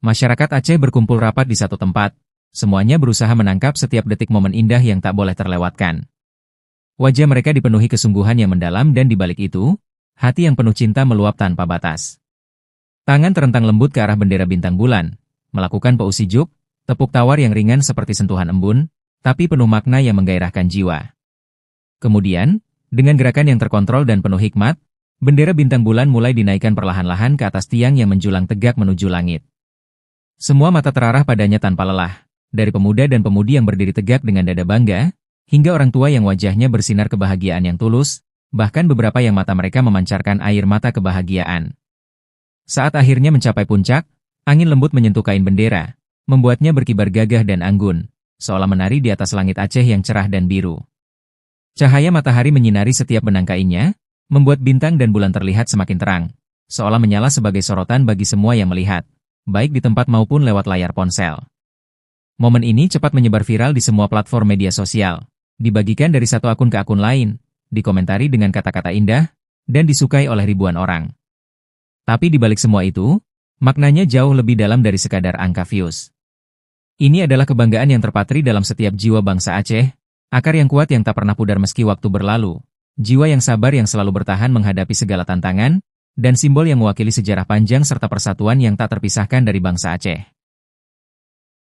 Masyarakat Aceh berkumpul rapat di satu tempat. Semuanya berusaha menangkap setiap detik momen indah yang tak boleh terlewatkan. Wajah mereka dipenuhi kesungguhan yang mendalam dan di balik itu, hati yang penuh cinta meluap tanpa batas. Tangan terentang lembut ke arah bendera bintang bulan, melakukan pausijuk, tepuk tawar yang ringan seperti sentuhan embun, tapi penuh makna yang menggairahkan jiwa. Kemudian, dengan gerakan yang terkontrol dan penuh hikmat, bendera bintang bulan mulai dinaikkan perlahan-lahan ke atas tiang yang menjulang tegak menuju langit. Semua mata terarah padanya tanpa lelah, dari pemuda dan pemudi yang berdiri tegak dengan dada bangga, hingga orang tua yang wajahnya bersinar kebahagiaan yang tulus, bahkan beberapa yang mata mereka memancarkan air mata kebahagiaan. Saat akhirnya mencapai puncak, angin lembut menyentuh kain bendera, membuatnya berkibar gagah dan anggun, seolah menari di atas langit Aceh yang cerah dan biru. Cahaya matahari menyinari setiap benang kainnya, membuat bintang dan bulan terlihat semakin terang, seolah menyala sebagai sorotan bagi semua yang melihat, baik di tempat maupun lewat layar ponsel. Momen ini cepat menyebar viral di semua platform media sosial, dibagikan dari satu akun ke akun lain, dikomentari dengan kata-kata indah, dan disukai oleh ribuan orang. Tapi di balik semua itu, maknanya jauh lebih dalam dari sekadar angka views. Ini adalah kebanggaan yang terpatri dalam setiap jiwa bangsa Aceh, akar yang kuat yang tak pernah pudar meski waktu berlalu, jiwa yang sabar yang selalu bertahan menghadapi segala tantangan, dan simbol yang mewakili sejarah panjang serta persatuan yang tak terpisahkan dari bangsa Aceh.